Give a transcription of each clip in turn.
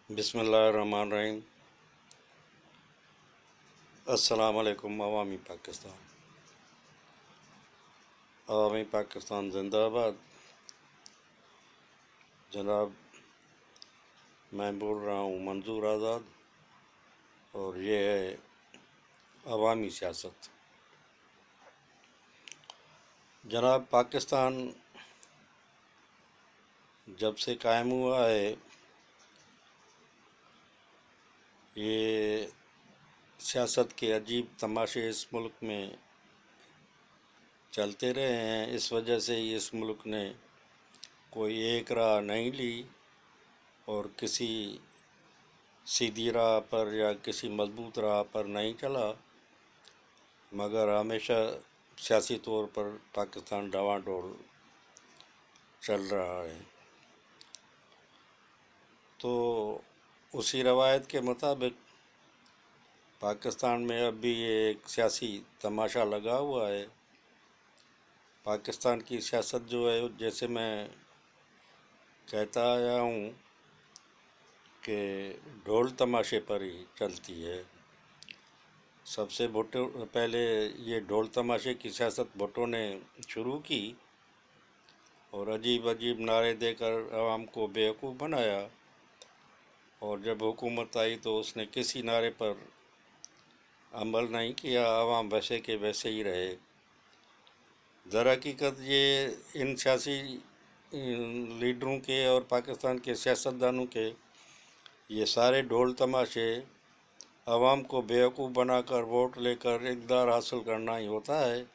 बिस्मिल्लाहिर्रहमानिर्रहीम। अस्सलाम वालेकुम। अवामी पाकिस्तान, अवामी पाकिस्तान जिंदाबाद। जनाब, मैं बोल रहा हूँ मंजूर आज़ाद, और ये है अवामी सियासत। जनाब, पाकिस्तान जब से कायम हुआ है, ये सियासत के अजीब तमाशे इस मुल्क में चलते रहे हैं। इस वजह से ही इस मुल्क ने कोई एक राह नहीं ली और किसी सीधी राह पर या किसी मजबूत राह पर नहीं चला, मगर हमेशा सियासी तौर पर पाकिस्तान डावाडोल चल रहा है। तो उसी रवायत के मुताबिक पाकिस्तान में अब भी ये एक सियासी तमाशा लगा हुआ है। पाकिस्तान की सियासत जो है, जैसे मैं कहता आया हूँ कि ढोल तमाशे पर ही चलती है। सबसे भुट्टो पहले ये ढोल तमाशे की सियासत भुट्टो ने शुरू की और अजीब अजीब नारे देकर आवाम को बेवकूफ़ बनाया, और जब हुकूमत आई तो उसने किसी नारे पर अमल नहीं किया। आवाम वैसे के वैसे ही रहे। दरहकीकत ये इन सियासी लीडरों के और पाकिस्तान के सियासतदानों के ये सारे ढोल तमाशे आवाम को बेवकूफ़ बनाकर वोट लेकर इक़्तिदार हासिल करना ही होता है।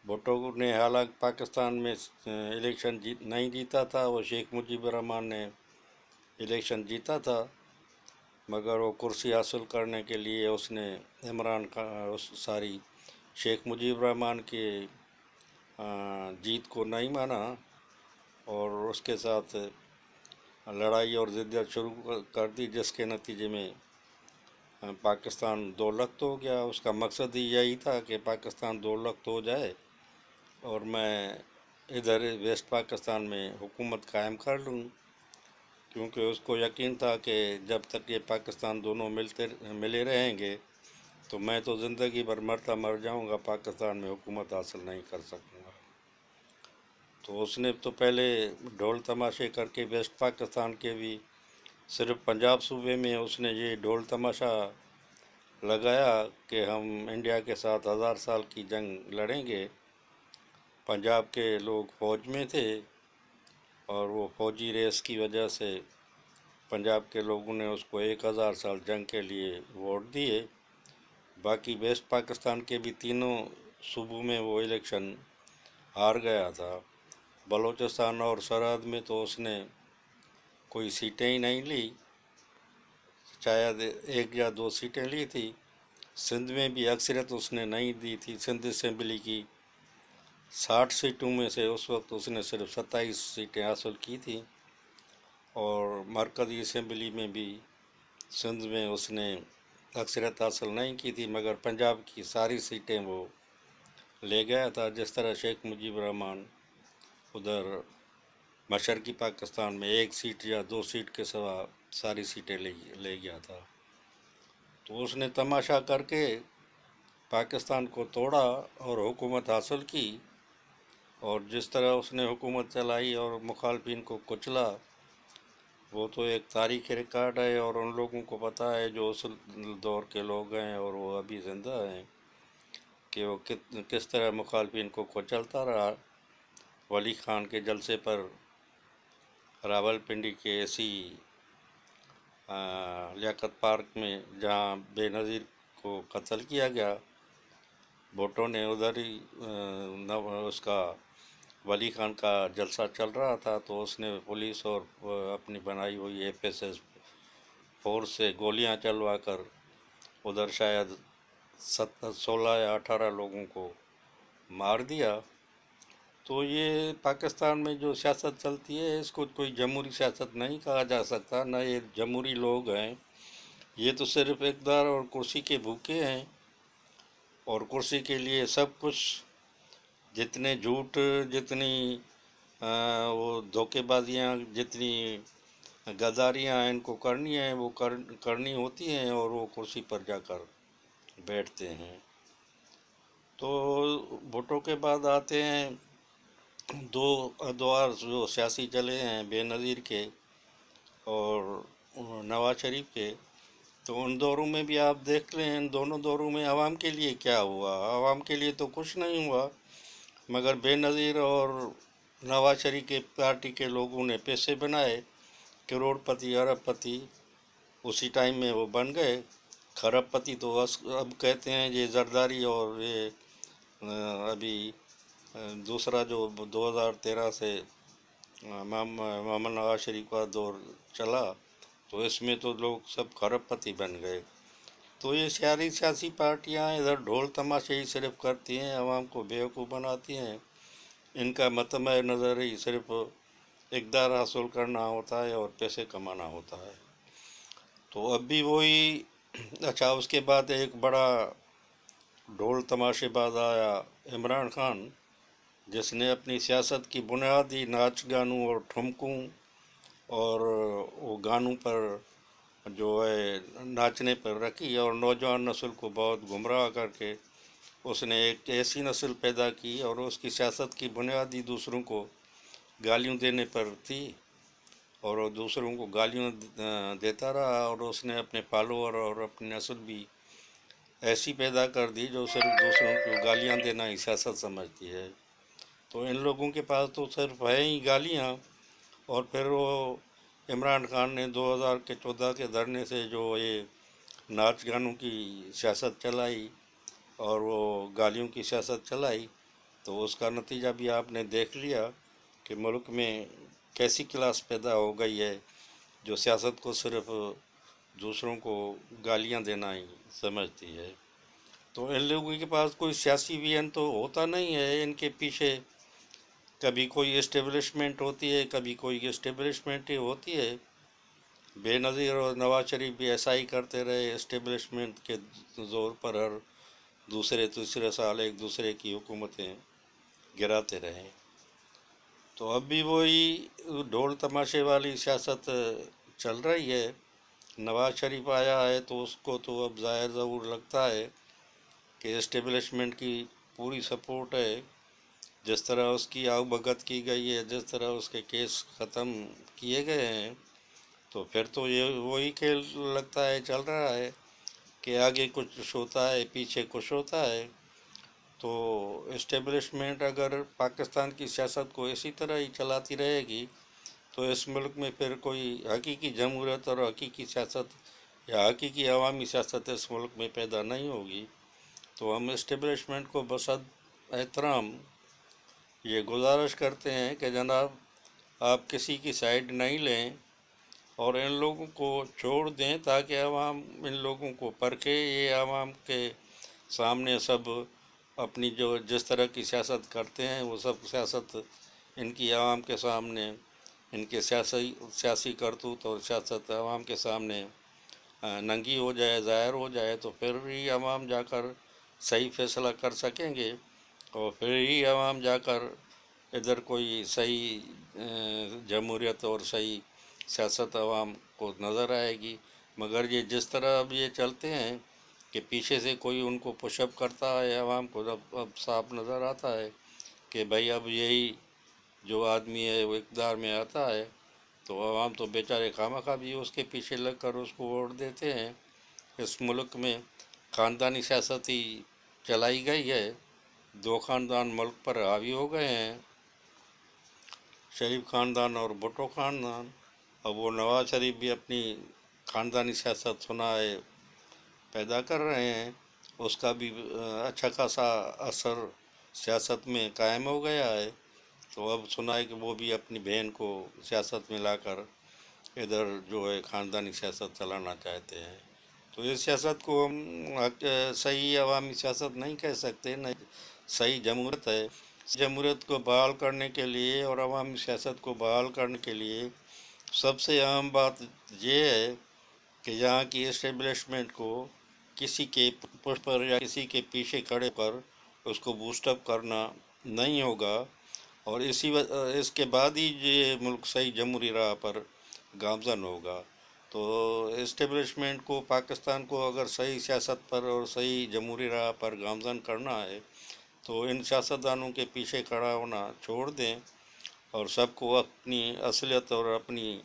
भुट्टो ने हालांकि पाकिस्तान में इलेक्शन नहीं जीता था, वो शेख मुजीबुर रहमान ने इलेक्शन जीता था, मगर वो कुर्सी हासिल करने के लिए उसने इमरान खान उस सारी शेख मुजीबुर रहमान के जीत को नहीं माना और उसके साथ लड़ाई और ज़िद्दत शुरू कर दी, जिसके नतीजे में पाकिस्तान दो लख्त हो गया। उसका मकसद ही यही था कि पाकिस्तान दो लख्त हो जाए और मैं इधर वेस्ट पाकिस्तान में हुकूमत कायम कर लूँ, क्योंकि उसको यकीन था कि जब तक ये पाकिस्तान दोनों मिले रहेंगे तो मैं तो ज़िंदगी भर मरता मर जाऊँगा, पाकिस्तान में हुकूमत हासिल नहीं कर सकूँगा। तो उसने तो पहले ढोल तमाशे करके वेस्ट पाकिस्तान के भी सिर्फ पंजाब सूबे में उसने ये ढोल तमाशा लगाया कि हम इंडिया के साथ 1000 साल की जंग लड़ेंगे। पंजाब के लोग फ़ौज में थे और वो फ़ौजी रेस की वजह से पंजाब के लोगों ने उसको 1000 साल जंग के लिए वोट दिए। बाकी वेस्ट पाकिस्तान के भी तीनों सूबों में वो इलेक्शन हार गया था। बलूचिस्तान और सरहद में तो उसने कोई सीटें ही नहीं ली, शायद 1 या 2 सीटें ली थी। सिंध में भी अक्सरियत उसने नहीं दी थी। सिंध असम्बली की 60 सीटों में से उस वक्त उसने सिर्फ 27 सीटें हासिल की थी, और मरकज़ी असम्बली में भी सिंध में उसने अक्सरियत हासिल नहीं की थी, मगर पंजाब की सारी सीटें वो ले गया था। जिस तरह शेख मुजीबुर रहमान उधर मशरक़ी पाकिस्तान में 1 सीट या 2 सीट के सिवा सारी सीटें ले गया था। तो उसने तमाशा करके पाकिस्तान को तोड़ा और हुकूमत हासिल की, और जिस तरह उसने हुकूमत चलाई और मुखालफिन को कुचला, वो तो एक तारीख़ी रिकॉर्ड है। और उन लोगों को पता है जो उस दौर के लोग हैं और वो अभी ज़िंदा हैं कि वो किस तरह मुखालफिन को कुचलता रहा। वली खान के जलसे पर रावलपिंडी के इसी लियाकत पार्क में जहाँ बेनज़ीर को कत्ल किया गया, भुट्टो ने उधर ही उसका वली खान का जलसा चल रहा था, तो उसने पुलिस और अपनी बनाई हुई FSS फोर्स से गोलियां चलवा कर उधर शायद 16 या 18 लोगों को मार दिया। तो ये पाकिस्तान में जो सियासत चलती है, इसको कोई जमहूरी सियासत नहीं कहा जा सकता, न ये जमहूरी लोग हैं। ये तो सिर्फ इक़्तिदार और कुर्सी के भूखे हैं, और कुर्सी के लिए सब कुछ, जितने झूठ, जितनी वो धोखेबाजियाँ, जितनी गद्दारियाँ इनको करनी है वो करनी होती हैं और वो कुर्सी पर जाकर बैठते हैं। तो भुट्टो के बाद आते हैं दो अदवार जो सियासी चले हैं बेनज़ीर के और नवाज शरीफ के। तो उन दौरों में भी आप देख लें, इन दोनों दौरों में आवाम के लिए क्या हुआ। आवाम के लिए तो कुछ नहीं हुआ, मगर बेनज़ीर और नवाज शरीफ के पार्टी के लोगों ने पैसे बनाए, करोड़पति अरबपति उसी टाइम में वो बन गए। खरबपति तो अब कहते हैं ये जरदारी और ये अभी दूसरा जो 2013 से मोहम्मद नवाज शरीफ का दौर चला, तो इसमें तो लोग सब खरबपति बन गए। तो ये सारी सियासी पार्टियां इधर ढोल तमाशे ही सिर्फ करती हैं, आवाम को बेवकूफ़ बनाती हैं। इनका मतम नज़र ही सिर्फ इक़्तिदार हासिल करना होता है और पैसे कमाना होता है। तो अब भी वही। अच्छा, उसके बाद एक बड़ा ढोल तमाशेबाज आया इमरान खान, जिसने अपनी सियासत की बुनियादी नाच गानों और ठुमकों और वो गानों पर जो है नाचने पर रखी और नौजवान नस्ल को बहुत गुमराह करके उसने एक ऐसी नस्ल पैदा की और उसकी सियासत की बुनियादी दूसरों को गालियों देने पर थी और वो दूसरों को गालियाँ देता रहा और उसने अपने फॉलोअर और अपनी नस्ल भी ऐसी पैदा कर दी जो सिर्फ दूसरों को गालियाँ देना ही सियासत समझती है। तो इन लोगों के पास तो सिर्फ है ही गालियाँ। और फिर वो इमरान खान ने 2014 के धरने से जो ये नाच गानों की सियासत चलाई और वो गालियों की सियासत चलाई, तो उसका नतीजा भी आपने देख लिया कि मुल्क में कैसी क्लास पैदा हो गई है जो सियासत को सिर्फ दूसरों को गालियां देना ही समझती है। तो इन लोगों के पास कोई सियासी विजन तो होता नहीं है। इनके पीछे कभी कोई इस्टेब्लिशमेंट होती है, कभी कोई इस्टेब्लिशमेंट ही होती है। बेनज़ीर और नवाज शरीफ भी ऐसा ही करते रहे, इस्टेब्लिशमेंट के ज़ोर पर हर दूसरे तीसरे साल एक दूसरे की हुकूमतें गिराते रहे। तो अब भी वही ढोल तमाशे वाली सियासत चल रही है। नवाज शरीफ आया है तो उसको तो अब ज़ाहिर ज़रूर लगता है कि इस्टेब्लिशमेंट की पूरी सपोर्ट है। जिस तरह उसकी आवभगत की गई है, जिस तरह उसके केस ख़त्म किए गए हैं, तो फिर तो ये वही खेल लगता है चल रहा है कि आगे कुछ होता है पीछे कुछ होता है। तो इस्टेब्लिशमेंट अगर पाकिस्तान की सियासत को इसी तरह ही चलाती रहेगी तो इस मुल्क में फिर कोई हकीकी जमहूरियत और हकीकी सियासत या हकीकी अवामी सियासत इस मुल्क में पैदा नहीं होगी। तो हम इस्टेब्लिशमेंट को बसद एहतराम ये गुजारिश करते हैं कि जनाब आप किसी की साइड नहीं लें और इन लोगों को छोड़ दें ताकि अवाम इन लोगों को परखे। ये अवाम के सामने सब अपनी जो जिस तरह की सियासत करते हैं वो सब सियासत इनकी आवाम के सामने इनके सियासी करतूत और सियासत आवाम के सामने नंगी हो जाए, ज़ाहिर हो जाए, तो फिर ही आवाम जाकर सही फैसला कर सकेंगे और फिर ही आवाम जाकर इधर कोई सही जमहूरियत और सही सियासत आवाम को नज़र आएगी। मगर ये जिस तरह अब ये चलते हैं कि पीछे से कोई उनको पुशअप करता है, आवाम को अब साफ नज़र आता है कि भाई अब यही जो आदमी है वो इक़्तिदार में आता है, तो आवाम तो बेचारे खामखा भी उसके पीछे लगकर उसको वोट देते हैं। इस मुल्क में ख़ानदानी सियासत ही चलाई गई है, दो ख़ानदान मुल्क पर हावी हो गए हैं, शरीफ ख़ानदान और भुट्टो ख़ानदान। अब वो नवाज शरीफ भी अपनी ख़ानदानी सियासत सुनाए पैदा कर रहे हैं, उसका भी अच्छा खासा असर सियासत में कायम हो गया है। तो अब सुना है कि वो भी अपनी बहन को सियासत में लाकर इधर जो है ख़ानदानी सियासत चलाना चाहते हैं। तो इस सियासत को हम सही अवामी सियासत नहीं कह सकते, न सही जमहूरियत है। जमहूरियत को बहाल करने के लिए और अवामी सियासत को बहाल करने के लिए सबसे अहम बात ये है कि यहाँ की इस्टेब्लिशमेंट को किसी के पुश पर या किसी के पीछे खड़े कर उसको बूस्टअप करना नहीं होगा और इसके बाद ही ये मुल्क सही जमहूरी राह पर गामजन होगा। तो इस्टेब्लिशमेंट को, पाकिस्तान को अगर सही सियासत पर और सही जमहूरी राह पर गामजन करना है तो इन सियासतदानों के पीछे खड़ा होना छोड़ दें और सबको अपनी असलियत और अपनी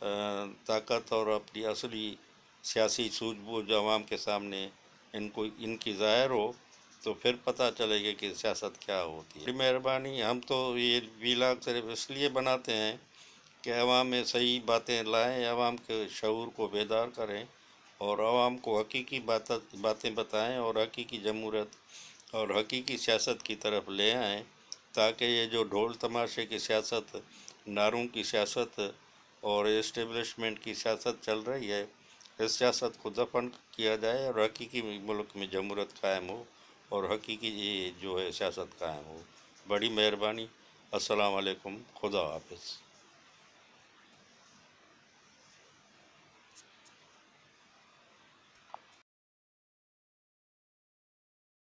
ताकत और अपनी असली सियासी सूझबूझ आवाम के सामने इनकी ज़ाहिर हो, तो फिर पता चलेगा कि सियासत क्या होती है। बड़ी मेहरबानी। हम तो ये व्लॉग सिर्फ इसलिए बनाते हैं कि अवाम में सही बातें लाएं, अवाम के शऊर को बेदार करें और अवाम को हकीकी बातें बताएं और हकीकी जमहूरियत और हकीकी सियासत की तरफ ले आएं, ताकि ये जो ढोल तमाशे की सियासत, नारों की सियासत और इस्टेब्लिशमेंट की सियासत चल रही है, इस सियासत को दफन किया जाए और हकीकी मुल्क में जमहूरियत कायम हो और हकीकी ये जो है सियासत कायम हो। बड़ी मेहरबानी। अस्सलाम वालेकुम। खुदा हाफिज़।